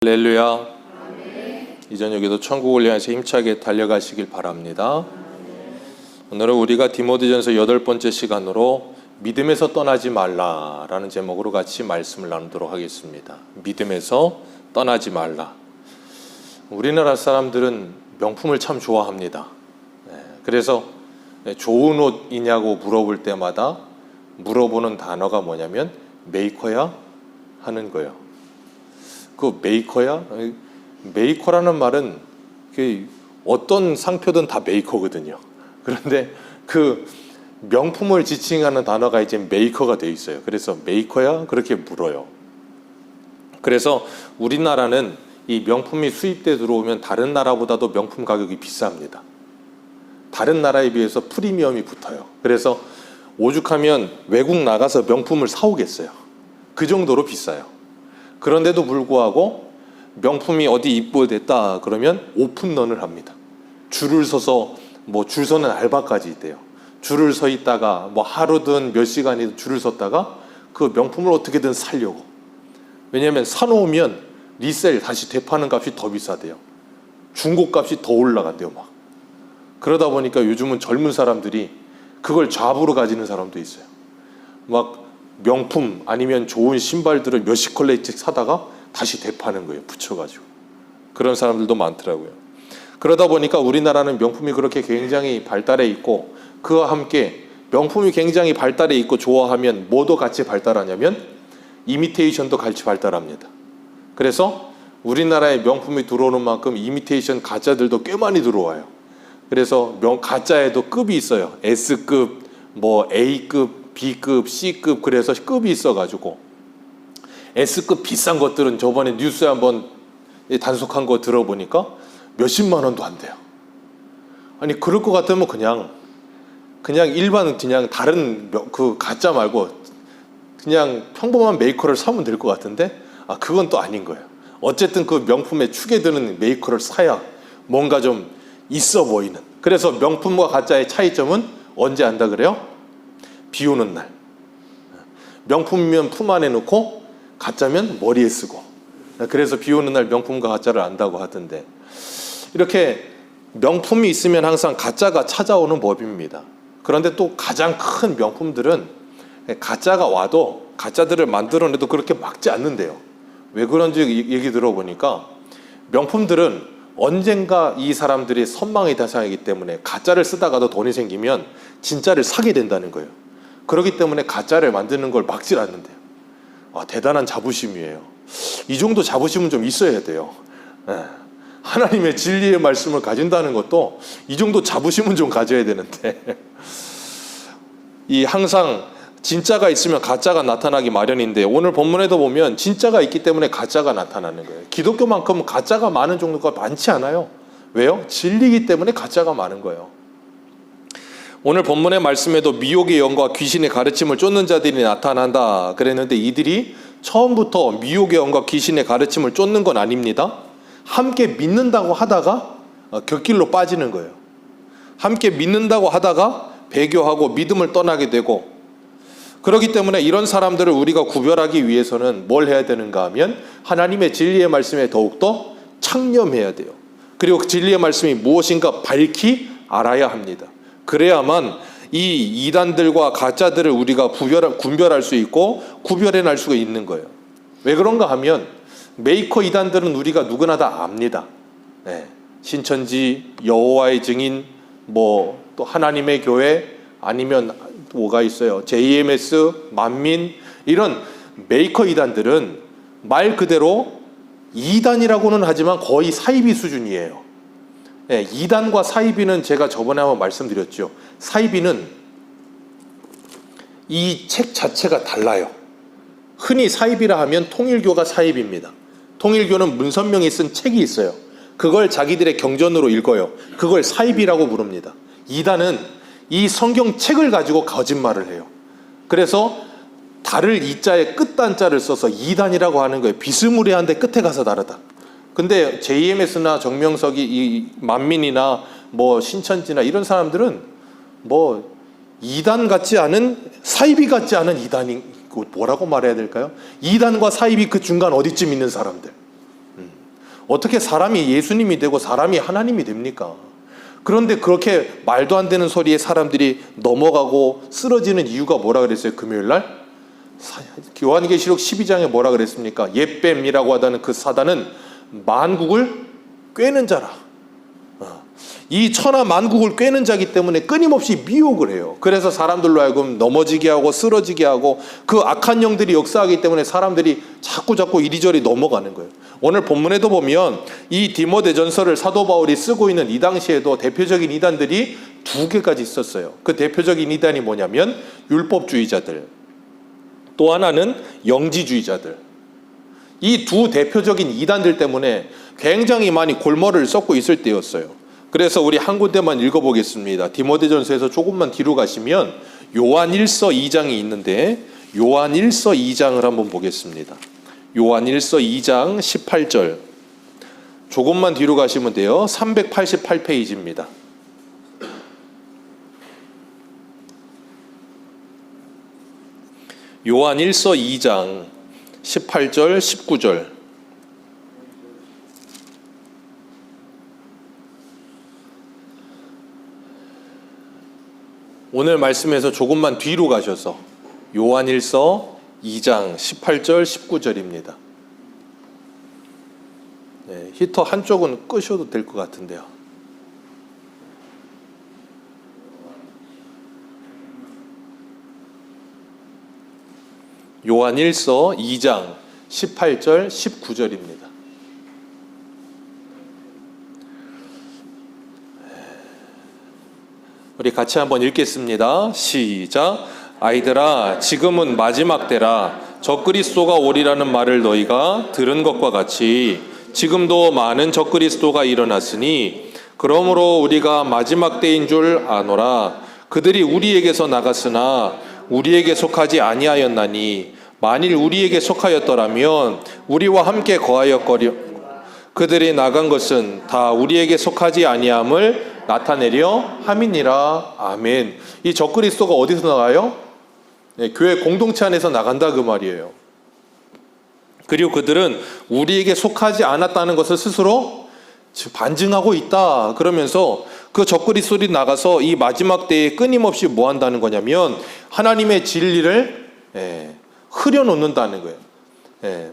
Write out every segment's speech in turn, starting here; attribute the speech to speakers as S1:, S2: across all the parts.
S1: 할렐루야. 이 저녁에도 천국을 향해서 힘차게 달려가시길 바랍니다. 오늘은 우리가 디모데전서 8번째 시간으로 믿음에서 떠나지 말라라는 제목으로 같이 말씀을 나누도록 하겠습니다. 믿음에서 떠나지 말라. 우리나라 사람들은 명품을 참 좋아합니다. 그래서 좋은 옷이냐고 물어볼 때마다 물어보는 단어가 뭐냐면 메이커야? 하는 거예요. 그 메이커야? 메이커라는 말은 어떤 상표든 다 메이커거든요. 그런데 그 명품을 지칭하는 단어가 이제 메이커가 돼 있어요. 그래서 메이커야? 그렇게 물어요. 그래서 우리나라는 이 명품이 수입돼 들어오면 다른 나라보다도 명품 가격이 비쌉니다. 다른 나라에 비해서 프리미엄이 붙어요. 그래서 오죽하면 외국 나가서 명품을 사오겠어요. 그 정도로 비싸요. 그런데도 불구하고 명품이 어디 입고됐다 그러면 오픈런을 합니다. 줄을 서서 줄 서는 알바까지 있대요. 줄을 서 있다가 하루든 몇 시간이든 줄을 섰다가 그 명품을 어떻게든 살려고. 왜냐하면 사놓으면 리셀 다시 되파는 값이 더 비싸대요. 중고값이 더 올라간대요. 그러다 보니까 요즘은 젊은 사람들이 그걸 잡으로 가지는 사람도 있어요. 명품 아니면 좋은 신발들을 몇십 컬레씩 사다가 다시 되파는 거예요. 붙여가지고. 그런 사람들도 많더라고요. 그러다 보니까 우리나라는 명품이 그렇게 굉장히 발달해 있고, 그와 함께 명품이 굉장히 발달해 있고 좋아하면 뭐도 같이 발달하냐면 이미테이션도 같이 발달합니다. 그래서 우리나라에 명품이 들어오는 만큼 이미테이션 가짜들도 꽤 많이 들어와요. 그래서 가짜에도 급이 있어요. S급, A급, B급, C급, 그래서 급이 있어가지고 S급 비싼 것들은 저번에 뉴스에 한번 단속한 거 들어보니까 몇십만 원도 안 돼요. 아니 그럴 것 같으면 그냥 일반 다른 그 가짜 말고 그냥 평범한 메이커를 사면 될 것 같은데 그건 또 아닌 거예요. 어쨌든 그 명품에 축에 드는 메이커를 사야 뭔가 좀 있어 보이는. 그래서 명품과 가짜의 차이점은 언제 안다 그래요? 비 오는 날. 명품이면 품 안에 넣고 가짜면 머리에 쓰고. 그래서 비 오는 날 명품과 가짜를 안다고 하던데, 이렇게 명품이 있으면 항상 가짜가 찾아오는 법입니다. 그런데 또 가장 큰 명품들은 가짜가 와도 가짜들을 만들어내도 그렇게 막지 않는데요. 왜 그런지 얘기 들어보니까 명품들은 언젠가 이 사람들이 선망의 대상이기 때문에 가짜를 쓰다가도 돈이 생기면 진짜를 사게 된다는 거예요. 그렇기 때문에 가짜를 만드는 걸 막질 않는데요. 대단한 자부심이에요. 이 정도 자부심은 좀 있어야 돼요. 하나님의 진리의 말씀을 가진다는 것도 이 정도 자부심은 좀 가져야 되는데 항상 진짜가 있으면 가짜가 나타나기 마련인데, 오늘 본문에도 보면 진짜가 있기 때문에 가짜가 나타나는 거예요. 기독교만큼 가짜가 많은 종류가 많지 않아요. 왜요? 진리이기 때문에 가짜가 많은 거예요. 오늘 본문의 말씀에도 미혹의 영과 귀신의 가르침을 쫓는 자들이 나타난다 그랬는데, 이들이 처음부터 미혹의 영과 귀신의 가르침을 쫓는 건 아닙니다. 함께 믿는다고 하다가 곁길로 빠지는 거예요. 함께 믿는다고 하다가 배교하고 믿음을 떠나게 되고, 그렇기 때문에 이런 사람들을 우리가 구별하기 위해서는 뭘 해야 되는가 하면 하나님의 진리의 말씀에 더욱더 창념해야 돼요. 그리고 그 진리의 말씀이 무엇인가 밝히 알아야 합니다. 그래야만 이 이단들과 가짜들을 우리가 분별할 수 있고 구별해낼 수가 있는 거예요. 왜 그런가 하면 메이커 이단들은 우리가 누구나 다 압니다. 신천지, 여호와의 증인, 또 하나님의 교회, 아니면 뭐가 있어요? JMS, 만민, 이런 메이커 이단들은 말 그대로 이단이라고는 하지만 거의 사이비 수준이에요. 이단과 사이비는 제가 저번에 한번 말씀드렸죠. 사이비는 이 책 자체가 달라요. 흔히 사이비라 하면 통일교가 사이비입니다. 통일교는 문선명이 쓴 책이 있어요. 그걸 자기들의 경전으로 읽어요. 그걸 사이비라고 부릅니다. 이단은 이 성경책을 가지고 거짓말을 해요. 그래서 달을 이자에 끝단자를 써서 이단이라고 하는 거예요. 비스무리한데 끝에 가서 다르다. 근데 JMS나 정명석이 이 만민이나 신천지나 이런 사람들은 이단 같지 않은, 사이비 같지 않은 이단이 뭐라고 말해야 될까요? 이단과 사이비 그 중간 어디쯤 있는 사람들. 어떻게 사람이 예수님이 되고 사람이 하나님이 됩니까? 그런데 그렇게 말도 안 되는 소리에 사람들이 넘어가고 쓰러지는 이유가 뭐라 그랬어요? 금요일날? 요한계시록 12장에 뭐라 그랬습니까? 옛뱀이라고 하다는 그 사단은 만국을 꿰는 자라. 이 천하 만국을 꿰는 자기 때문에 끊임없이 미혹을 해요. 그래서 사람들로 하여금 넘어지게 하고 쓰러지게 하고 그 악한 영들이 역사하기 때문에 사람들이 자꾸 이리저리 넘어가는 거예요. 오늘 본문에도 보면 이 디모데전서를 사도 바울이 쓰고 있는 이 당시에도 대표적인 이단들이 두 개까지 있었어요. 그 대표적인 이단이 뭐냐면 율법주의자들, 또 하나는 영지주의자들. 이 두 대표적인 이단들 때문에 굉장히 많이 골머리를 썩고 있을 때였어요. 그래서 우리 한 군데만 읽어보겠습니다. 디모데전서에서 조금만 뒤로 가시면 요한일서 2장이 있는데 요한일서 2장을 한번 보겠습니다. 요한일서 2장 18절. 조금만 뒤로 가시면 돼요. 388페이지입니다. 요한일서 2장 18절 19절. 오늘 말씀에서 조금만 뒤로 가셔서 요한일서 2장 18절 19절입니다. 네, 히터 한쪽은 끄셔도 될 것 같은데요. 요한일서 2장 18절 19절입니다. 우리 같이 한번 읽겠습니다. 시작. 아이들아, 지금은 마지막 때라. 적그리스도가 오리라는 말을 너희가 들은 것과 같이 지금도 많은 적그리스도가 일어났으니 그러므로 우리가 마지막 때인 줄 아노라. 그들이 우리에게서 나갔으나 우리에게 속하지 아니하였나니 만일 우리에게 속하였더라면 우리와 함께 거하였거려. 그들이 나간 것은 다 우리에게 속하지 아니함을 나타내려 함이니라. 아멘. 이 적그리스도가 어디서 나가요? 네, 교회 공동체 안에서 나간다 그 말이에요. 그리고 그들은 우리에게 속하지 않았다는 것을 스스로 반증하고 있다. 그러면서 그 적그리스도들이 나가서 이 마지막 때에 끊임없이 뭐 한다는 거냐면 하나님의 진리를 흐려놓는다는 거예요.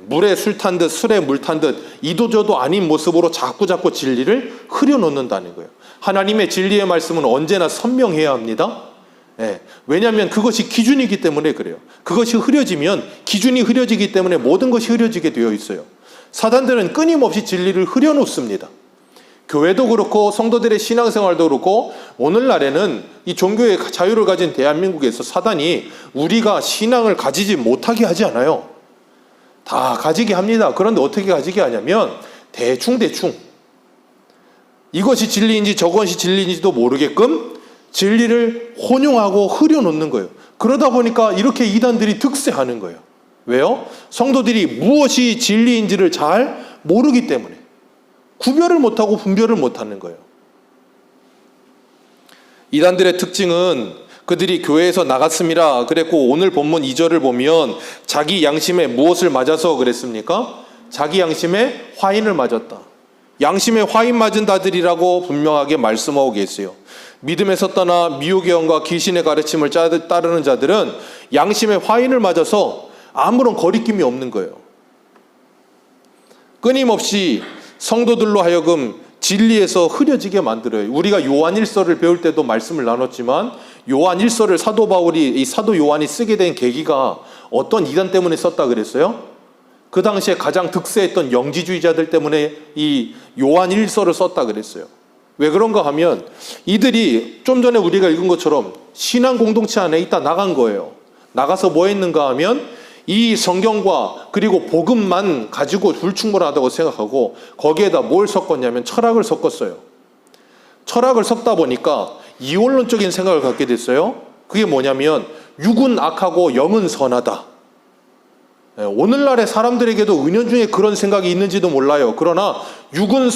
S1: 물에 술 탄 듯 술에 물 탄 듯 이도저도 아닌 모습으로 자꾸 진리를 흐려놓는다는 거예요. 하나님의 진리의 말씀은 언제나 선명해야 합니다. 왜냐하면 그것이 기준이기 때문에 그래요. 그것이 흐려지면 기준이 흐려지기 때문에 모든 것이 흐려지게 되어 있어요. 사단들은 끊임없이 진리를 흐려놓습니다. 교회도 그렇고 성도들의 신앙생활도 그렇고 오늘날에는 이 종교의 자유를 가진 대한민국에서 사단이 우리가 신앙을 가지지 못하게 하지 않아요. 다 가지게 합니다. 그런데 어떻게 가지게 하냐면 대충 이것이 진리인지 저것이 진리인지도 모르게끔 진리를 혼용하고 흐려놓는 거예요. 그러다 보니까 이렇게 이단들이 득세하는 거예요. 왜요? 성도들이 무엇이 진리인지를 잘 모르기 때문에 구별을 못하고 분별을 못하는 거예요. 이단들의 특징은 그들이 교회에서 나갔음이라 그랬고 오늘 본문 2절을 보면 자기 양심에 무엇을 맞아서 그랬습니까? 자기 양심에 화인을 맞았다. 양심에 화인 맞은 자들이라고 분명하게 말씀하고 계세요. 믿음에서 떠나 미혹의 영과 귀신의 가르침을 따르는 자들은 양심에 화인을 맞아서 아무런 거리낌이 없는 거예요. 끊임없이 성도들로 하여금 진리에서 흐려지게 만들어요. 우리가 요한일서를 배울 때도 말씀을 나눴지만 요한일서를 사도 바울이 이 사도 요한이 쓰게 된 계기가 어떤 이단 때문에 썼다 그랬어요? 그 당시에 가장 득세했던 영지주의자들 때문에 이 요한일서를 썼다 그랬어요. 왜 그런가 하면 이들이 좀 전에 우리가 읽은 것처럼 신앙 공동체 안에 있다 나간 거예요. 나가서 뭐 했는가 하면 이 성경과 그리고 복음만 가지고 불충분하다고 생각하고 거기에다 뭘 섞었냐면 철학을 섞었어요. 철학을 섞다 보니까 이원론적인 생각을 갖게 됐어요. 그게 뭐냐면 육은 악하고 영은 선하다. 오늘날의 사람들에게도 은연중에 그런 생각이 있는지도 몰라요. 그러나 육은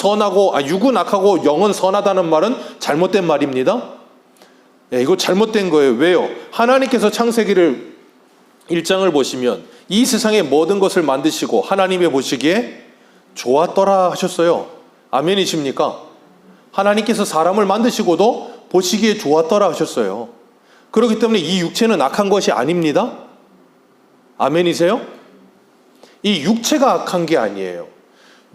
S1: 악하고 영은 선하다는 말은 잘못된 말입니다. 이거 잘못된 거예요. 왜요? 하나님께서 창세기를 1장을 보시면 이 세상의 모든 것을 만드시고 하나님이 보시기에 좋았더라 하셨어요. 아멘이십니까? 하나님께서 사람을 만드시고도 보시기에 좋았더라 하셨어요. 그렇기 때문에 이 육체는 악한 것이 아닙니다. 아멘이세요? 이 육체가 악한 게 아니에요.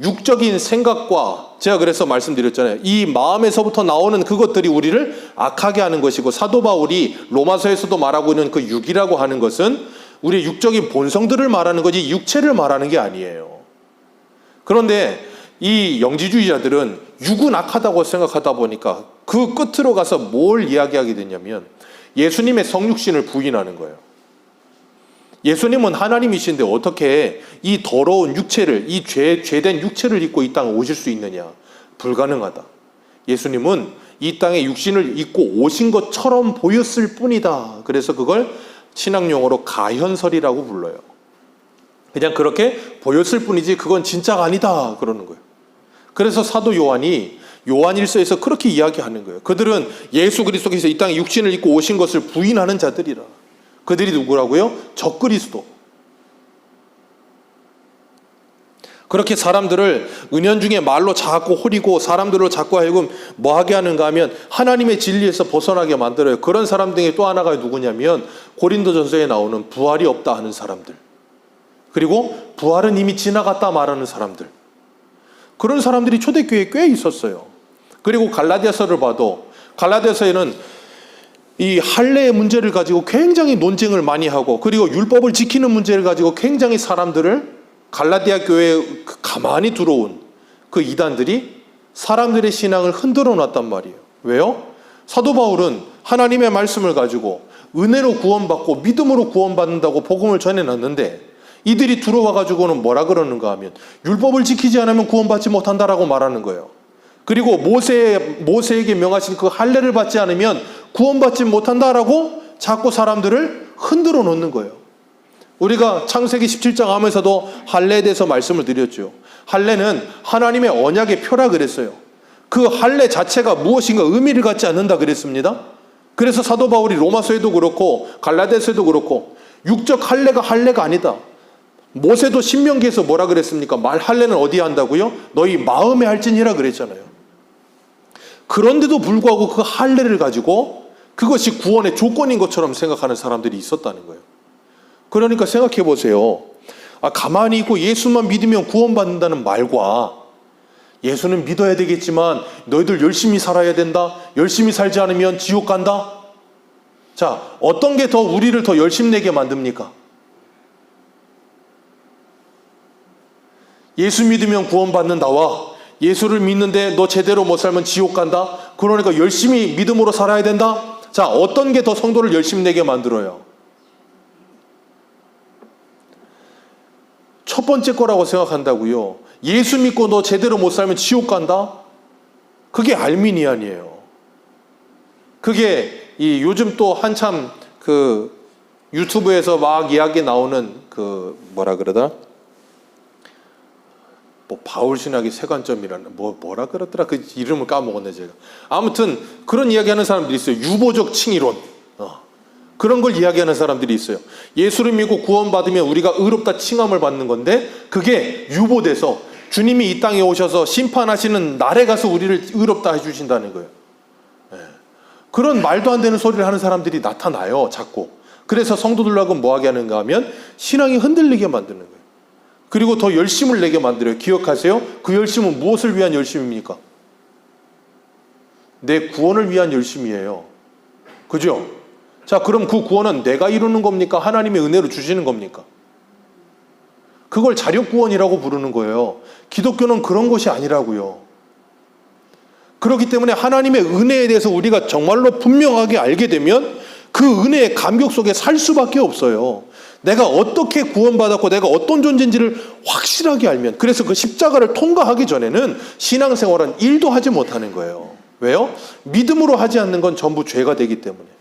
S1: 육적인 생각과, 제가 그래서 말씀드렸잖아요. 이 마음에서부터 나오는 그것들이 우리를 악하게 하는 것이고, 사도 바울이 로마서에서도 말하고 있는 그 육이라고 하는 것은 우리의 육적인 본성들을 말하는 거지 육체를 말하는 게 아니에요. 그런데 이 영지주의자들은 육은 악하다고 생각하다 보니까 그 끝으로 가서 뭘 이야기하게 되냐면 예수님의 성육신을 부인하는 거예요. 예수님은 하나님이신데 어떻게 이 더러운 육체를, 이 죄된 육체를 입고 이 땅에 오실 수 있느냐? 불가능하다. 예수님은 이 땅에 육신을 입고 오신 것처럼 보였을 뿐이다. 그래서 그걸 신학용어로 가현설이라고 불러요. 그냥 그렇게 보였을 뿐이지 그건 진짜가 아니다 그러는 거예요. 그래서 사도 요한이 요한일서에서 그렇게 이야기하는 거예요. 그들은 예수 그리스도께서 이 땅에 육신을 입고 오신 것을 부인하는 자들이라. 그들이 누구라고요? 적그리스도. 그렇게 사람들을 은연중에 말로 자꾸 호리고 사람들로 자꾸 하여금 뭐하게 하는가 하면 하나님의 진리에서 벗어나게 만들어요. 그런 사람 중에 또 하나가 누구냐면 고린도전서에 나오는 부활이 없다 하는 사람들, 그리고 부활은 이미 지나갔다 말하는 사람들, 그런 사람들이 초대교회에 꽤 있었어요. 그리고 갈라디아서를 봐도 갈라디아서에는 이 할례의 문제를 가지고 굉장히 논쟁을 많이 하고, 그리고 율법을 지키는 문제를 가지고 굉장히 사람들을, 갈라디아 교회에 가만히 들어온 그 이단들이 사람들의 신앙을 흔들어 놨단 말이에요. 왜요? 사도 바울은 하나님의 말씀을 가지고 은혜로 구원받고 믿음으로 구원받는다고 복음을 전해놨는데 이들이 들어와 가지고는 뭐라 그러는가 하면 율법을 지키지 않으면 구원받지 못한다라고 말하는 거예요. 그리고 모세에게 명하신 그 할례를 받지 않으면 구원받지 못한다라고 자꾸 사람들을 흔들어 놓는 거예요. 우리가 창세기 17장 하면서도 할례에 대해서 말씀을 드렸죠. 할례는 하나님의 언약의 표라 그랬어요. 그 할례 자체가 무엇인가 의미를 갖지 않는다 그랬습니다. 그래서 사도 바울이 로마서에도 그렇고 갈라디아서에도 그렇고 육적 할례가 할례가 아니다. 모세도 신명기에서 뭐라 그랬습니까? 말 할례는 어디에 한다고요? 너희 마음에 할지니라 그랬잖아요. 그런데도 불구하고 그 할례를 가지고 그것이 구원의 조건인 것처럼 생각하는 사람들이 있었다는 거예요. 그러니까 생각해 보세요. 가만히 있고 예수만 믿으면 구원받는다는 말과 예수는 믿어야 되겠지만 너희들 열심히 살아야 된다. 열심히 살지 않으면 지옥 간다. 자, 어떤 게 더 우리를 더 열심내게 만듭니까? 예수 믿으면 구원받는다와 예수를 믿는데 너 제대로 못 살면 지옥 간다. 그러니까 열심히 믿음으로 살아야 된다. 자, 어떤 게 더 성도를 열심내게 만들어요? 첫 번째 거라고 생각한다고요. 예수 믿고 너 제대로 못 살면 지옥 간다? 그게 알미니안이에요. 그게 이 요즘 또 한참 그 유튜브에서 막 이야기 나오는 그 뭐라 그러더라? 뭐 바울 신학의 세관점이라는 뭐라 그러더라? 그 이름을 까먹었네 제가. 아무튼 그런 이야기하는 사람들이 있어요. 유보적 칭의론. 그런 걸 이야기하는 사람들이 있어요. 예수를 믿고 구원받으면 우리가 의롭다 칭함을 받는 건데 그게 유보돼서 주님이 이 땅에 오셔서 심판하시는 날에 가서 우리를 의롭다 해주신다는 거예요. 그런 말도 안 되는 소리를 하는 사람들이 나타나요. 자꾸. 그래서 성도들하고 뭐하게 하는가 하면 신앙이 흔들리게 만드는 거예요. 그리고 더 열심을 내게 만들어요. 기억하세요. 그 열심은 무엇을 위한 열심입니까? 내 구원을 위한 열심이에요. 그죠? 자, 그럼 그 구원은 내가 이루는 겁니까? 하나님의 은혜로 주시는 겁니까? 그걸 자력구원이라고 부르는 거예요. 기독교는 그런 것이 아니라고요. 그렇기 때문에 하나님의 은혜에 대해서 우리가 정말로 분명하게 알게 되면 그 은혜의 감격 속에 살 수밖에 없어요. 내가 어떻게 구원받았고 내가 어떤 존재인지를 확실하게 알면, 그래서 그 십자가를 통과하기 전에는 신앙생활은 일도 하지 못하는 거예요. 왜요? 믿음으로 하지 않는 건 전부 죄가 되기 때문에.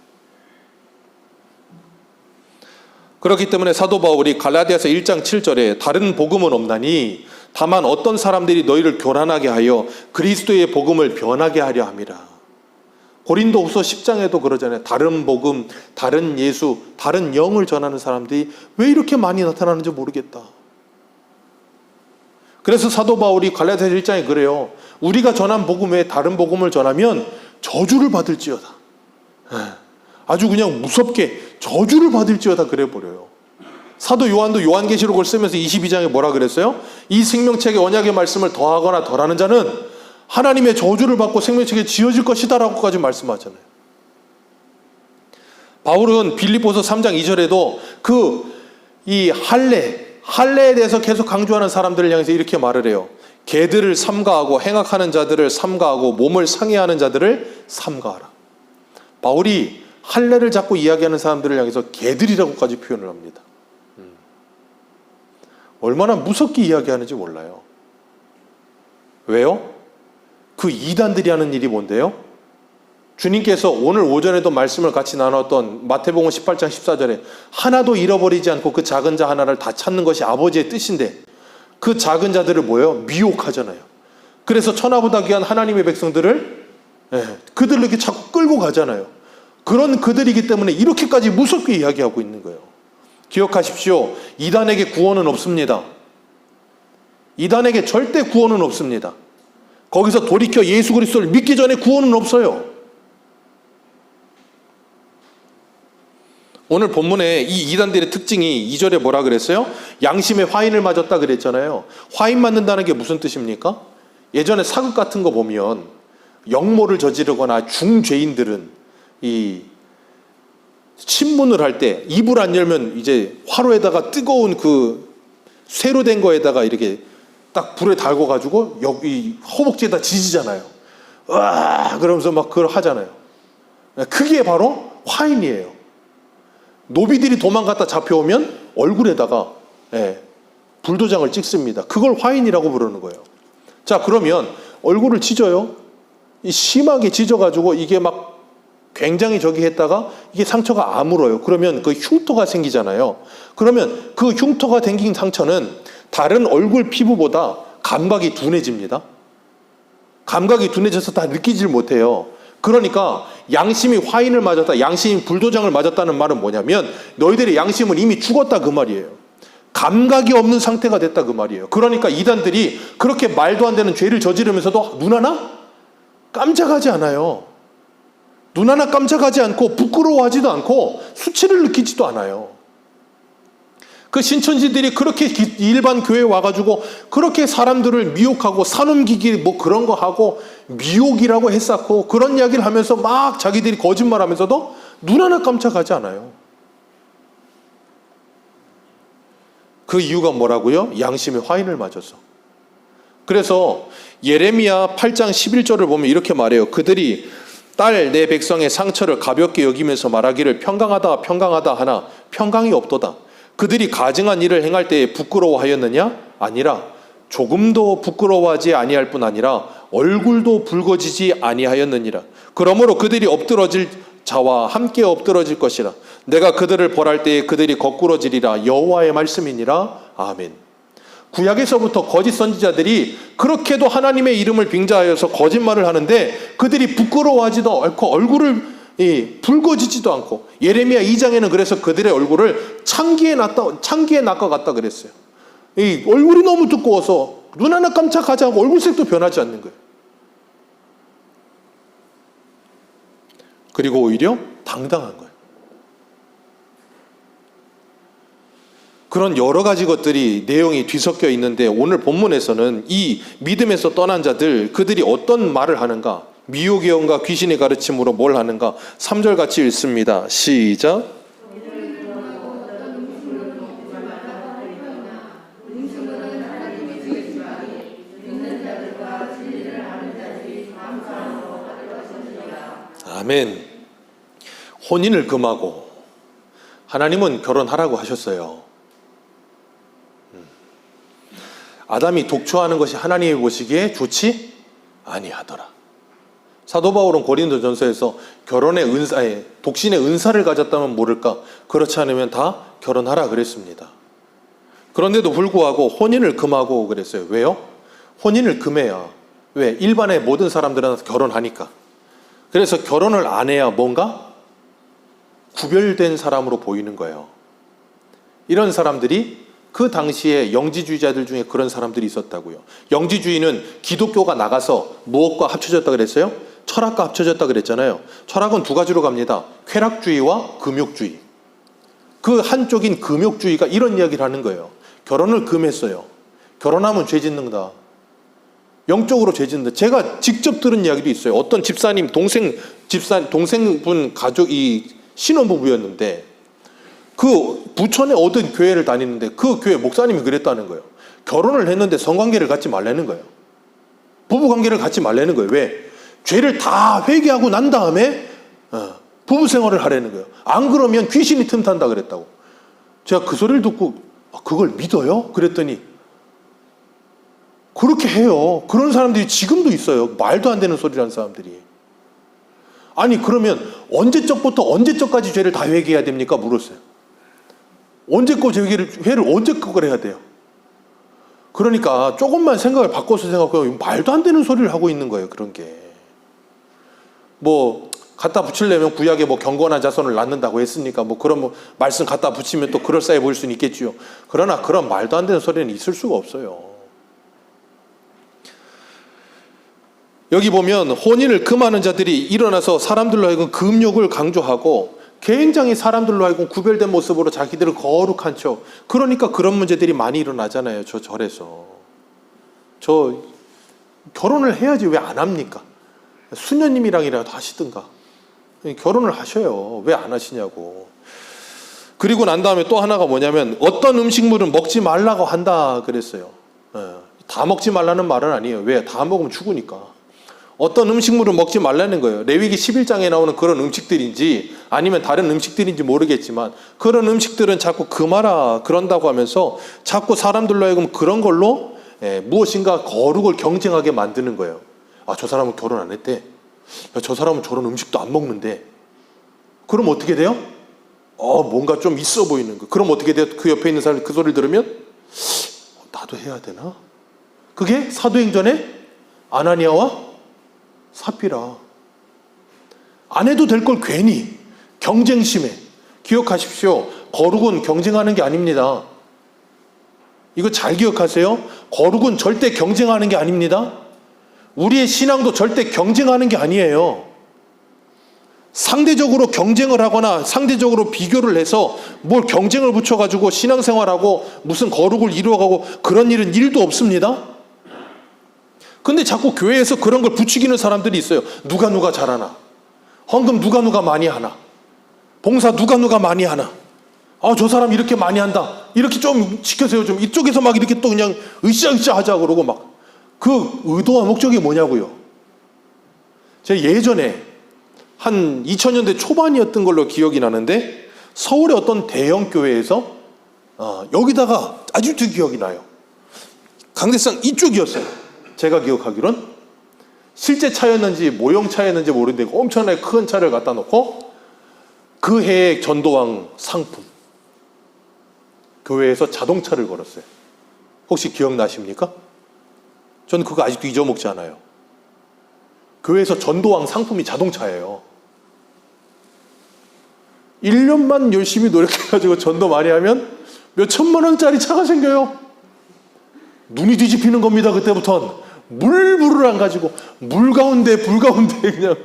S1: 그렇기 때문에 사도 바울이 갈라디아서 1장 7절에 다른 복음은 없나니 다만 어떤 사람들이 너희를 교란하게 하여 그리스도의 복음을 변하게 하려 함이라. 고린도후서 10장에도 그러잖아요. 다른 복음, 다른 예수, 다른 영을 전하는 사람들이 왜 이렇게 많이 나타나는지 모르겠다. 그래서 사도 바울이 갈라디아서 1장에 그래요. 우리가 전한 복음 외에 다른 복음을 전하면 저주를 받을지어다. 아주 그냥 무섭게 저주를 받을지어다 그래 버려요. 사도 요한도 요한계시록을 쓰면서 22장에 뭐라 그랬어요? 이 생명책의 언약의 말씀을 더하거나 덜하는 자는 하나님의 저주를 받고 생명책에 지어질 것이다 라고까지 말씀하잖아요. 바울은 빌립보서 3장 2절에도 이 할례에 대해서 계속 강조하는 사람들을 향해서 이렇게 말을 해요. 개들을 삼가하고 행악하는 자들을 삼가하고 몸을 상해하는 자들을 삼가하라. 바울이 할례를 자꾸 이야기하는 사람들을 향해서 개들이라고까지 표현을 합니다. 얼마나 무섭게 이야기하는지 몰라요. 왜요? 그 이단들이 하는 일이 뭔데요? 주님께서 오늘 오전에도 말씀을 같이 나눴던 마태복음 18장 14절에 하나도 잃어버리지 않고 그 작은 자 하나를 다 찾는 것이 아버지의 뜻인데 그 작은 자들을 뭐예요? 미혹하잖아요. 그래서 천하보다 귀한 하나님의 백성들을 그들을 이렇게 자꾸 끌고 가잖아요. 그런 그들이기 때문에 이렇게까지 무섭게 이야기하고 있는 거예요. 기억하십시오. 이단에게 구원은 없습니다. 이단에게 절대 구원은 없습니다. 거기서 돌이켜 예수 그리스도를 믿기 전에 구원은 없어요. 오늘 본문에 이 이단들의 특징이 2절에 뭐라 그랬어요? 양심에 화인을 맞았다 그랬잖아요. 화인 맞는다는 게 무슨 뜻입니까? 예전에 사극 같은 거 보면 역모를 저지르거나 중죄인들은 이 신문을 할 때 입을 안 열면 이제 화로에다가 뜨거운 그 쇠로 된 거에다가 이렇게 딱 불에 달궈가지고 여기 허벅지에다 지지잖아요. 와 그러면서 막 그걸 하잖아요. 그게 바로 화인이에요. 노비들이 도망갔다 잡혀오면 얼굴에다가 불도장을 찍습니다. 그걸 화인이라고 부르는 거예요. 자 그러면 얼굴을 찢어요. 심하게 찢어가지고 이게 막 굉장히 저기 했다가 이게 상처가 아물어요. 그러면 그 흉터가 생기잖아요. 그러면 그 흉터가 생긴 상처는 다른 얼굴 피부보다 감각이 둔해집니다. 감각이 둔해져서 다 느끼질 못해요. 그러니까 양심이 화인을 맞았다, 양심이 불도장을 맞았다는 말은 뭐냐면 너희들의 양심은 이미 죽었다 그 말이에요. 감각이 없는 상태가 됐다 그 말이에요. 그러니까 이단들이 그렇게 말도 안 되는 죄를 저지르면서도 눈 하나 깜짝하지 않아요. 눈 하나 깜짝하지 않고 부끄러워하지도 않고 수치를 느끼지도 않아요. 그 신천지들이 그렇게 일반 교회에 와가지고 그렇게 사람들을 미혹하고 사넘기기 뭐 그런 거 하고 미혹이라고 했었고 그런 이야기를 하면서 막 자기들이 거짓말하면서도 눈 하나 깜짝하지 않아요. 그 이유가 뭐라고요? 양심의 화인을 맞아서. 그래서 예레미야 8장 11절을 보면 이렇게 말해요. 그들이 딸 내 백성의 상처를 가볍게 여기면서 말하기를 평강하다 평강하다 하나 평강이 없도다. 그들이 가증한 일을 행할 때에 부끄러워하였느냐? 아니라 조금도 부끄러워하지 아니할 뿐 아니라 얼굴도 붉어지지 아니하였느니라. 그러므로 그들이 엎드러질 자와 함께 엎드러질 것이라. 내가 그들을 벌할 때에 그들이 거꾸러지리라. 여호와의 말씀이니라. 아멘. 구약에서부터 거짓 선지자들이 그렇게도 하나님의 이름을 빙자하여서 거짓말을 하는데 그들이 부끄러워하지도 않고 얼굴을 붉어지지도 않고 예레미야 2장에는 그래서 그들의 얼굴을 창기에 낚아 갔다 그랬어요. 이 얼굴이 너무 두꺼워서 눈 하나 깜짝하지 않고 얼굴색도 변하지 않는 거예요. 그리고 오히려 당당한 거예요. 그런 여러 가지 것들이 내용이 뒤섞여 있는데 오늘 본문에서는 이 믿음에서 떠난 자들 그들이 어떤 말을 하는가, 미혹의 영과 귀신의 가르침으로 뭘 하는가 3절 같이 읽습니다. 시작. 아멘. 혼인을 금하고 하나님은 결혼하라고 하셨어요. 아담이 독초하는 것이 하나님이 보시기에 좋지 아니하더라. 사도 바울은 고린도전서에서 결혼의 은사에 독신의 은사를 가졌다면 모를까 그렇지 않으면 다 결혼하라 그랬습니다. 그런데도 불구하고 혼인을 금하고 그랬어요. 왜요? 혼인을 금해야 왜? 일반의 모든 사람들은 결혼하니까. 그래서 결혼을 안 해야 뭔가 구별된 사람으로 보이는 거예요. 이런 사람들이 그 당시에 영지주의자들 중에 그런 사람들이 있었다고요. 영지주의는 기독교가 나가서 무엇과 합쳐졌다 그랬어요? 철학과 합쳐졌다 그랬잖아요. 철학은 두 가지로 갑니다. 쾌락주의와 금욕주의. 그 한쪽인 금욕주의가 이런 이야기를 하는 거예요. 결혼을 금했어요. 결혼하면 죄 짓는다. 영적으로 죄 짓는다. 제가 직접 들은 이야기도 있어요. 어떤 집사님, 동생분 가족이 신혼부부였는데 그 부천에 얻은 교회를 다니는데 그 교회 목사님이 그랬다는 거예요. 결혼을 했는데 성관계를 갖지 말라는 거예요. 부부관계를 갖지 말라는 거예요. 왜? 죄를 다 회개하고 난 다음에 부부 생활을 하라는 거예요. 안 그러면 귀신이 틈탄다 그랬다고. 제가 그 소리를 듣고 그걸 믿어요? 그랬더니 그렇게 해요. 그런 사람들이 지금도 있어요. 말도 안 되는 소리라는 사람들이. 아니 그러면 언제적부터 언제적까지 죄를 다 회개해야 됩니까? 물었어요. 언제껏 회를 언제껏 해야 돼요? 그러니까 조금만 생각을 바꿔서 생각하면 말도 안 되는 소리를 하고 있는 거예요. 그런 게. 뭐 갖다 붙이려면 구약에 뭐 경건한 자손을 낳는다고 했으니까 뭐 그런 뭐 말씀 갖다 붙이면 또 그럴싸해 보일 수는 있겠지요. 그러나 그런 말도 안 되는 소리는 있을 수가 없어요. 여기 보면 혼인을 금하는 자들이 일어나서 사람들로 하여금 금욕을 강조하고 굉장히 사람들로 하여금 구별된 모습으로 자기들을 거룩한 척. 그러니까 그런 문제들이 많이 일어나잖아요. 저 절에서. 저 결혼을 해야지 왜 안 합니까? 수녀님이랑이라도 하시든가. 결혼을 하셔요. 왜 안 하시냐고. 그리고 난 다음에 또 하나가 뭐냐면 어떤 음식물은 먹지 말라고 한다 그랬어요. 다 먹지 말라는 말은 아니에요. 왜? 다 먹으면 죽으니까. 어떤 음식물을 먹지 말라는 거예요. 레위기 11장에 나오는 그런 음식들인지 아니면 다른 음식들인지 모르겠지만 그런 음식들은 자꾸 금하라 그런다고 하면서 자꾸 사람들로 하여금 그런 걸로 무엇인가 거룩을 경쟁하게 만드는 거예요. 아, 저 사람은 결혼 안 했대. 저 사람은 저런 음식도 안 먹는데. 그럼 어떻게 돼요? 뭔가 좀 있어 보이는 거. 그럼 어떻게 돼요? 그 옆에 있는 사람이 그 소리를 들으면 나도 해야 되나? 그게 사도행전에 아나니아와 삽비라. 안 해도 될 걸 괜히 경쟁심에. 기억하십시오. 거룩은 경쟁하는 게 아닙니다. 이거 잘 기억하세요. 거룩은 절대 경쟁하는 게 아닙니다. 우리의 신앙도 절대 경쟁하는 게 아니에요. 상대적으로 경쟁을 하거나 상대적으로 비교를 해서 뭘 경쟁을 붙여가지고 신앙생활하고 무슨 거룩을 이루어가고 그런 일은 1도 없습니다. 근데 자꾸 교회에서 그런 걸 부추기는 사람들이 있어요. 누가 잘하나. 헌금 누가 많이 하나. 봉사 누가 많이 하나. 저 사람 이렇게 많이 한다. 이렇게 좀 시켜세요. 좀 이쪽에서 막 이렇게 또 그냥 으쌰으쌰 하자 그러고 막. 그 의도와 목적이 뭐냐고요. 제가 예전에 한 2000년대 초반이었던 걸로 기억이 나는데 서울의 어떤 대형 교회에서 여기다가 아직도 기억이 나요. 강대상 이쪽이었어요. 제가 기억하기론 실제 차였는지 모형 차였는지 모르는데 엄청나게 큰 차를 갖다 놓고 그 해의 전도왕 상품 교회에서 자동차를 걸었어요. 혹시 기억나십니까? 저는 그거 아직도 잊어먹지 않아요. 교회에서 전도왕 상품이 자동차예요. 1년만 열심히 노력해가지고 전도 많이 하면 몇 천만 원짜리 차가 생겨요. 눈이 뒤집히는 겁니다. 그때부터는 물불을 안 가지고 물 가운데 불 가운데 그냥.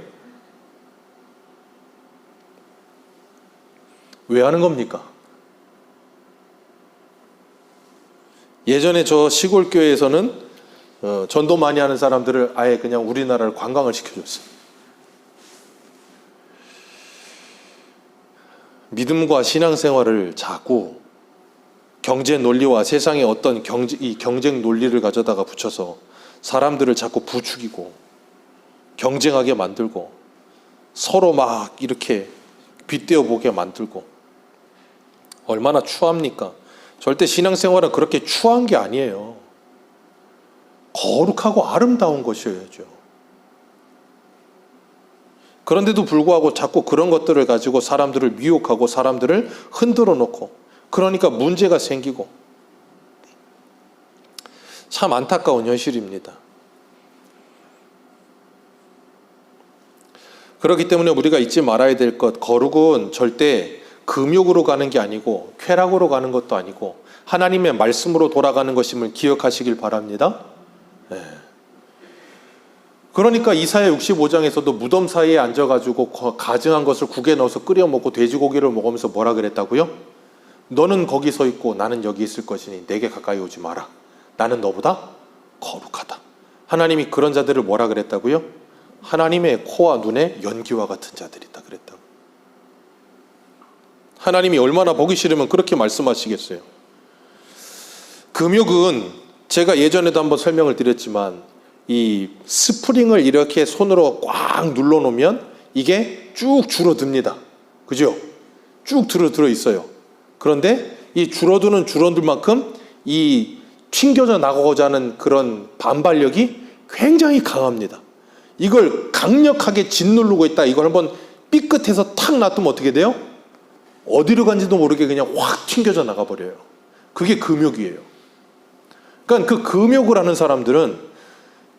S1: 왜 하는 겁니까? 예전에 저 시골 교회에서는 전도 많이 하는 사람들을 아예 그냥 우리나라를 관광을 시켜줬어요. 믿음과 신앙생활을 자꾸 경제 논리와 세상의 어떤 이 경쟁 논리를 가져다가 붙여서 사람들을 자꾸 부추기고 경쟁하게 만들고 서로 막 이렇게 빗대어 보게 만들고 얼마나 추합니까? 절대 신앙생활은 그렇게 추한 게 아니에요. 거룩하고 아름다운 것이어야죠. 그런데도 불구하고 자꾸 그런 것들을 가지고 사람들을 미혹하고 사람들을 흔들어 놓고 그러니까 문제가 생기고 참 안타까운 현실입니다. 그렇기 때문에 우리가 잊지 말아야 될 것, 거룩은 절대 금욕으로 가는 게 아니고 쾌락으로 가는 것도 아니고 하나님의 말씀으로 돌아가는 것임을 기억하시길 바랍니다. 네. 그러니까 이사야 65장에서도 무덤 사이에 앉아가지고 가증한 것을 국에 넣어서 끓여 먹고 돼지고기를 먹으면서 뭐라 그랬다고요? 너는 거기 서 있고 나는 여기 있을 것이니 내게 가까이 오지 마라. 나는 너보다 거룩하다. 하나님이 그런 자들을 뭐라 그랬다고요? 하나님의 코와 눈에 연기와 같은 자들이다 그랬다고. 하나님이 얼마나 보기 싫으면 그렇게 말씀하시겠어요. 금욕은 제가 예전에도 한번 설명을 드렸지만 이 스프링을 이렇게 손으로 꽉 눌러 놓으면 이게 쭉 줄어듭니다. 그죠? 쭉 들어 있어요. 그런데 이 줄어들 만큼 이 튕겨져 나가고자 하는 그런 반발력이 굉장히 강합니다. 이걸 강력하게 짓누르고 있다. 이걸 한번 삐끗해서 탁 놔두면 어떻게 돼요? 어디로 간지도 모르게 그냥 확 튕겨져 나가버려요. 그게 금욕이에요. 그러니까 그 금욕을 하는 사람들은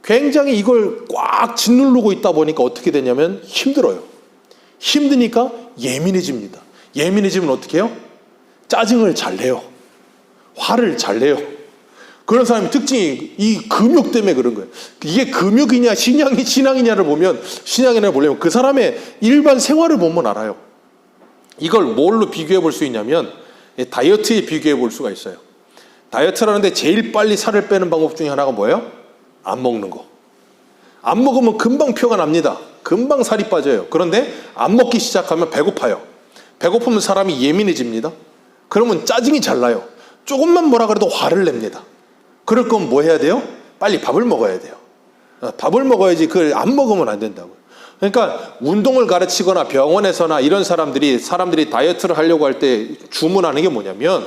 S1: 굉장히 이걸 꽉 짓누르고 있다 보니까 어떻게 되냐면 힘들어요. 힘드니까 예민해집니다. 예민해지면 어떻게 해요? 짜증을 잘 내요. 화를 잘 내요. 그런 사람의 특징이 이 금욕 때문에 그런 거예요. 이게 금욕이냐 신앙이냐를 보면, 신앙이냐를 보려면 그 사람의 일반 생활을 보면 알아요. 이걸 뭘로 비교해 볼 수 있냐면 다이어트에 비교해 볼 수가 있어요. 다이어트를 하는데 제일 빨리 살을 빼는 방법 중에 하나가 뭐예요? 안 먹는 거. 안 먹으면 금방 표가 납니다. 금방 살이 빠져요. 그런데 안 먹기 시작하면 배고파요. 배고프면 사람이 예민해집니다. 그러면 짜증이 잘 나요. 조금만 뭐라 그래도 화를 냅니다. 그럴 거면 뭐 해야 돼요? 빨리 밥을 먹어야 돼요. 밥을 먹어야지 그걸 안 먹으면 안 된다고요. 그러니까 운동을 가르치거나 병원에서나 이런 사람들이 다이어트를 하려고 할 때 주문하는 게 뭐냐면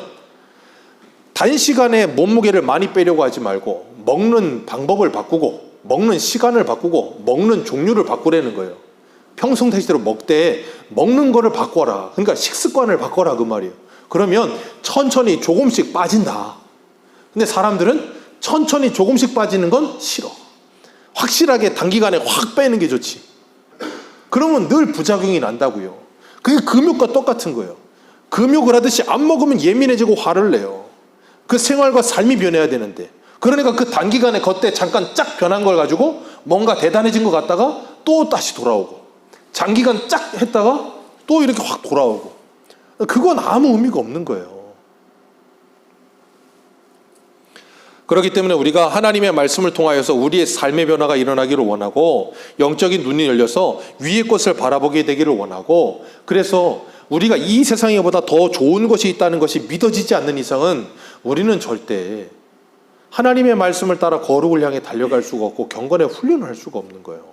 S1: 단시간에 몸무게를 많이 빼려고 하지 말고 먹는 방법을 바꾸고 먹는 시간을 바꾸고 먹는 종류를 바꾸라는 거예요. 평상시대로 먹되 먹는 거를 바꿔라. 그러니까 식습관을 바꿔라 그 말이에요. 그러면 천천히 조금씩 빠진다. 근데 사람들은 천천히 조금씩 빠지는 건 싫어. 확실하게 단기간에 확 빼는 게 좋지. 그러면 늘 부작용이 난다고요. 그게 금욕과 똑같은 거예요. 금욕을 하듯이 안 먹으면 예민해지고 화를 내요. 그 생활과 삶이 변해야 되는데, 그러니까 그 단기간에 그때 잠깐 쫙 변한 걸 가지고 뭔가 대단해진 것 같다가 또 다시 돌아오고, 장기간 쫙 했다가 또 이렇게 확 돌아오고, 그건 아무 의미가 없는 거예요. 그렇기 때문에 우리가 하나님의 말씀을 통하여서 우리의 삶의 변화가 일어나기를 원하고, 영적인 눈이 열려서 위의 것을 바라보게 되기를 원하고, 그래서 우리가 이 세상에보다 더 좋은 것이 있다는 것이 믿어지지 않는 이상은 우리는 절대 하나님의 말씀을 따라 거룩을 향해 달려갈 수가 없고 경건의 훈련을 할 수가 없는 거예요.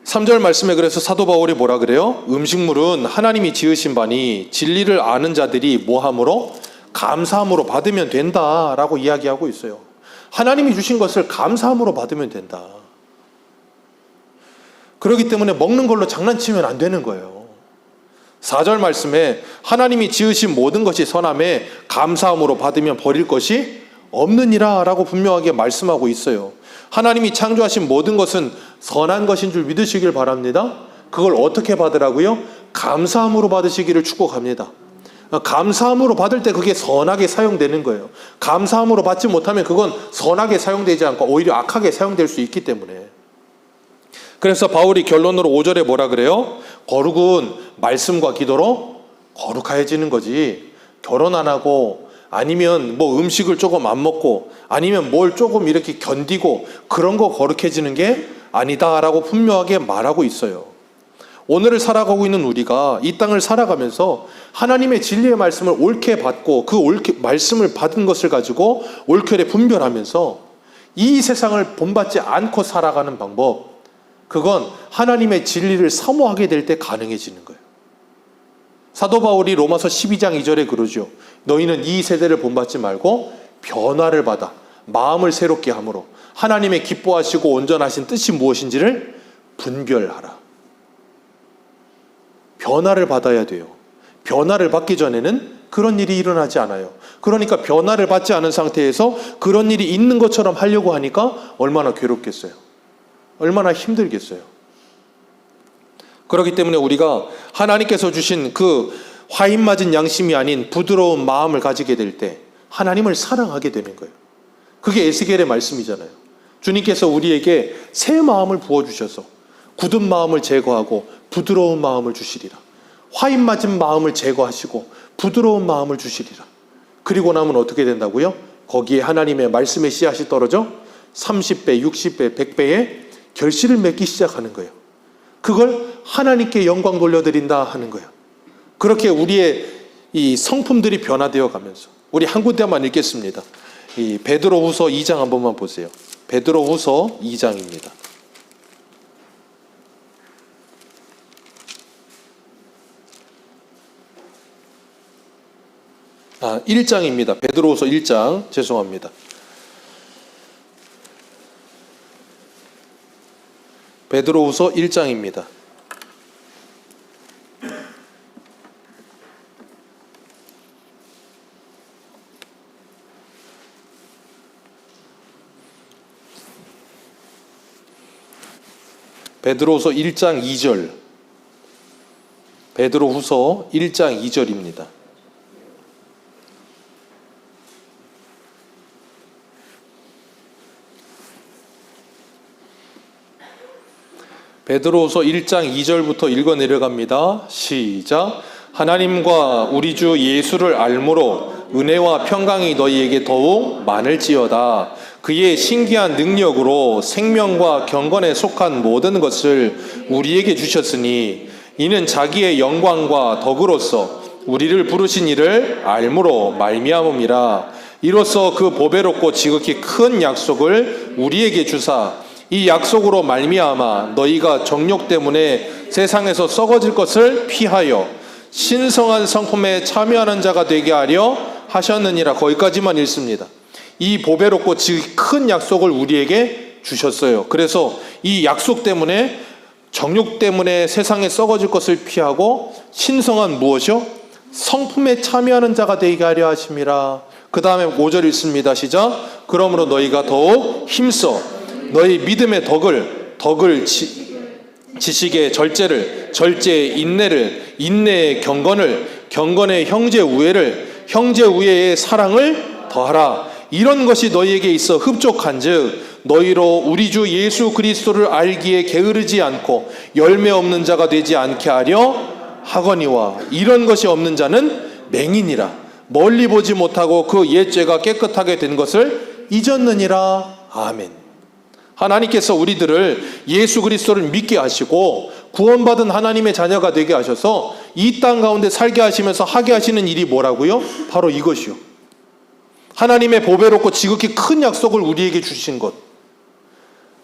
S1: 3절 말씀에 그래서 사도 바울이 뭐라 그래요? 음식물은 하나님이 지으신 바니 진리를 아는 자들이 뭐함으로? 감사함으로 받으면 된다라고 이야기하고 있어요. 하나님이 주신 것을 감사함으로 받으면 된다. 그렇기 때문에 먹는 걸로 장난치면 안 되는 거예요. 4절 말씀에 하나님이 지으신 모든 것이 선함에 감사함으로 받으면 버릴 것이 없느니라 라고 분명하게 말씀하고 있어요. 하나님이 창조하신 모든 것은 선한 것인 줄 믿으시길 바랍니다. 그걸 어떻게 받으라고요? 감사함으로 받으시기를 축복합니다. 감사함으로 받을 때 그게 선하게 사용되는 거예요. 감사함으로 받지 못하면 그건 선하게 사용되지 않고 오히려 악하게 사용될 수 있기 때문에. 그래서 바울이 결론으로 5절에 뭐라 그래요? 거룩은 말씀과 기도로 거룩해지는 거지, 결혼 안 하고 아니면 뭐 음식을 조금 안 먹고 아니면 뭘 조금 이렇게 견디고 그런 거 거룩해지는 게 아니다라고 분명하게 말하고 있어요. 오늘을 살아가고 있는 우리가 이 땅을 살아가면서 하나님의 진리의 말씀을 옳게 받고 그 말씀을 받은 것을 가지고 옳게 분별하면서 이 세상을 본받지 않고 살아가는 방법, 그건 하나님의 진리를 사모하게 될 때 가능해지는 거예요. 사도 바울이 로마서 12장 2절에 그러죠. 너희는 이 세대를 본받지 말고 변화를 받아 마음을 새롭게 함으로 하나님의 기뻐하시고 온전하신 뜻이 무엇인지를 분별하라. 변화를 받아야 돼요. 변화를 받기 전에는 그런 일이 일어나지 않아요. 그러니까 변화를 받지 않은 상태에서 그런 일이 있는 것처럼 하려고 하니까 얼마나 괴롭겠어요. 얼마나 힘들겠어요. 그렇기 때문에 우리가 하나님께서 주신 그 화인 맞은 양심이 아닌 부드러운 마음을 가지게 될 때 하나님을 사랑하게 되는 거예요. 그게 에스겔의 말씀이잖아요. 주님께서 우리에게 새 마음을 부어주셔서 굳은 마음을 제거하고 부드러운 마음을 주시리라. 화인 맞은 마음을 제거하시고 부드러운 마음을 주시리라. 그리고 나면 어떻게 된다고요? 거기에 하나님의 말씀의 씨앗이 떨어져 30배, 60배, 100배의 결실을 맺기 시작하는 거예요. 그걸 하나님께 영광 돌려드린다 하는 거예요. 그렇게 우리의 이 성품들이 변화되어 가면서, 우리 한 군데만 읽겠습니다. 이 베드로후서 2장 한 번만 보세요. 베드로후서 2장입니다. 1장입니다. 베드로후서 1장, 죄송합니다. 베드로후서 1장입니다. 베드로후서 1장 2절. 베드로후서 1장 2절입니다. 베드로후서 1장 2절부터 읽어 내려갑니다. 시작. 하나님과 우리 주 예수를 알므로 은혜와 평강이 너희에게 더욱 많을지어다. 그의 신기한 능력으로 생명과 경건에 속한 모든 것을 우리에게 주셨으니 이는 자기의 영광과 덕으로서 우리를 부르신 이를 알므로 말미암음이라. 이로써 그 보배롭고 지극히 큰 약속을 우리에게 주사 이 약속으로 말미암아 너희가 정욕 때문에 세상에서 썩어질 것을 피하여 신성한 성품에 참여하는 자가 되게 하려 하셨느니라. 거기까지만 읽습니다. 이 보배롭고 지극히 큰 약속을 우리에게 주셨어요. 그래서 이 약속 때문에, 정욕 때문에 세상에 썩어질 것을 피하고 신성한 무엇이요? 성품에 참여하는 자가 되게 하려 하심이라. 그 다음에 5절 읽습니다. 시작. 그러므로 너희가 더욱 힘써 너희 믿음의 덕을 지식의 절제를, 절제의 인내를, 인내의 경건의 형제 우애를, 형제 우애의 사랑을 더하라. 이런 것이 너희에게 있어 흡족한즉 너희로 우리 주 예수 그리스도를 알기에 게으르지 않고 열매 없는 자가 되지 않게 하려 하거니와. 이런 것이 없는 자는 맹인이라. 멀리 보지 못하고 그 옛 죄가 깨끗하게 된 것을 잊었느니라. 아멘. 하나님께서 우리들을 예수 그리스도를 믿게 하시고 구원받은 하나님의 자녀가 되게 하셔서 이 땅 가운데 살게 하시면서 하게 하시는 일이 뭐라고요? 바로 이것이요. 하나님의 보배롭고 지극히 큰 약속을 우리에게 주신 것.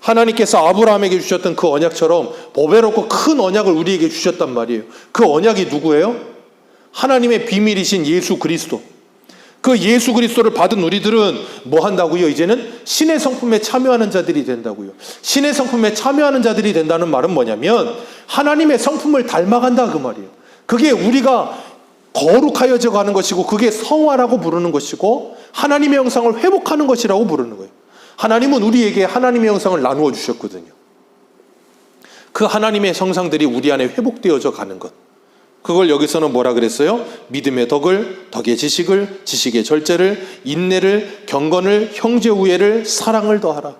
S1: 하나님께서 아브라함에게 주셨던 그 언약처럼 보배롭고 큰 언약을 우리에게 주셨단 말이에요. 그 언약이 누구예요? 하나님의 비밀이신 예수 그리스도. 그 예수 그리스도를 받은 우리들은 뭐 한다고요? 이제는 신의 성품에 참여하는 자들이 된다고요. 신의 성품에 참여하는 자들이 된다는 말은 뭐냐면 하나님의 성품을 닮아간다 그 말이에요. 그게 우리가 거룩하여져 가는 것이고 그게 성화라고 부르는 것이고 하나님의 형상을 회복하는 것이라고 부르는 거예요. 하나님은 우리에게 하나님의 형상을 나누어 주셨거든요. 그 하나님의 형상들이 우리 안에 회복되어져 가는 것. 그걸 여기서는 뭐라 그랬어요? 믿음의 덕을, 덕의 지식을, 지식의 절제를, 인내를, 경건을, 형제 우애를, 사랑을 더하라.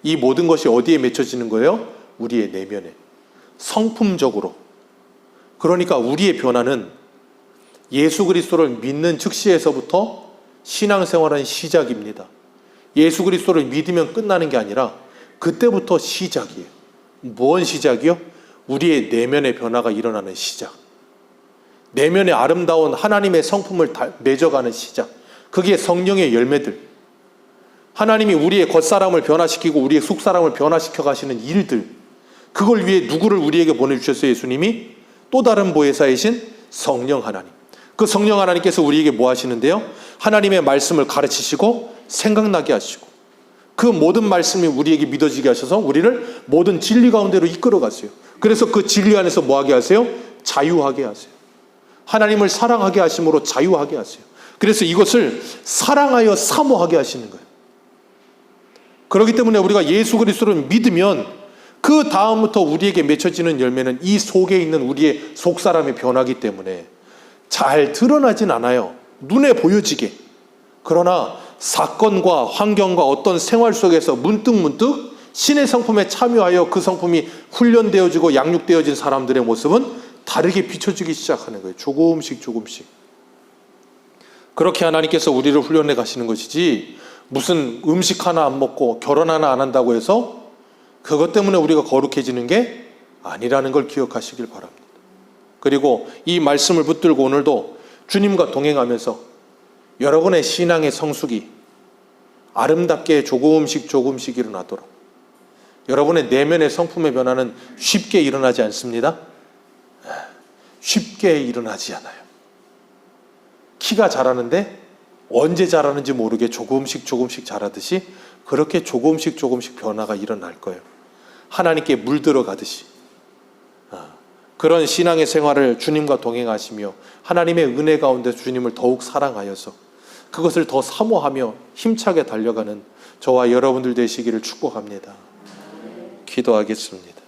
S1: 이 모든 것이 어디에 맺혀지는 거예요? 우리의 내면에. 성품적으로. 그러니까 우리의 변화는 예수 그리스도를 믿는 즉시에서부터 신앙생활은 시작입니다. 예수 그리스도를 믿으면 끝나는 게 아니라 그때부터 시작이에요. 뭔 시작이요? 우리의 내면의 변화가 일어나는 시작. 내면의 아름다운 하나님의 성품을 맺어가는 시작. 그게 성령의 열매들. 하나님이 우리의 겉사람을 변화시키고 우리의 속사람을 변화시켜 가시는 일들. 그걸 위해 누구를 우리에게 보내주셨어요? 예수님이? 또 다른 보혜사이신 성령 하나님. 그 성령 하나님께서 우리에게 뭐 하시는데요? 하나님의 말씀을 가르치시고 생각나게 하시고 그 모든 말씀이 우리에게 믿어지게 하셔서 우리를 모든 진리 가운데로 이끌어 가세요. 그래서 그 진리 안에서 뭐 하게 하세요? 자유하게 하세요. 하나님을 사랑하게 하심으로 자유하게 하세요. 그래서 이것을 사랑하여 사모하게 하시는 거예요. 그렇기 때문에 우리가 예수 그리스도를 믿으면 그 다음부터 우리에게 맺혀지는 열매는 이 속에 있는 우리의 속사람이 변하기 때문에 잘 드러나진 않아요. 눈에 보여지게. 그러나 사건과 환경과 어떤 생활 속에서 문득문득 신의 성품에 참여하여 그 성품이 훈련되어지고 양육되어진 사람들의 모습은 다르게 비춰지기 시작하는 거예요. 조금씩 조금씩. 그렇게 하나님께서 우리를 훈련해 가시는 것이지, 무슨 음식 하나 안 먹고 결혼 하나 안 한다고 해서 그것 때문에 우리가 거룩해지는 게 아니라는 걸 기억하시길 바랍니다. 그리고 이 말씀을 붙들고 오늘도 주님과 동행하면서 여러분의 신앙의 성숙이 아름답게 조금씩 조금씩 일어나도록, 여러분의 내면의 성품의 변화는 쉽게 일어나지 않습니다. 쉽게 일어나지 않아요. 키가 자라는데 언제 자라는지 모르게 조금씩 조금씩 자라듯이 그렇게 조금씩 조금씩 변화가 일어날 거예요. 하나님께 물들어 가듯이. 그런 신앙의 생활을 주님과 동행하시며 하나님의 은혜 가운데 주님을 더욱 사랑하여서 그것을 더 사모하며 힘차게 달려가는 저와 여러분들 되시기를 축복합니다. 기도하겠습니다.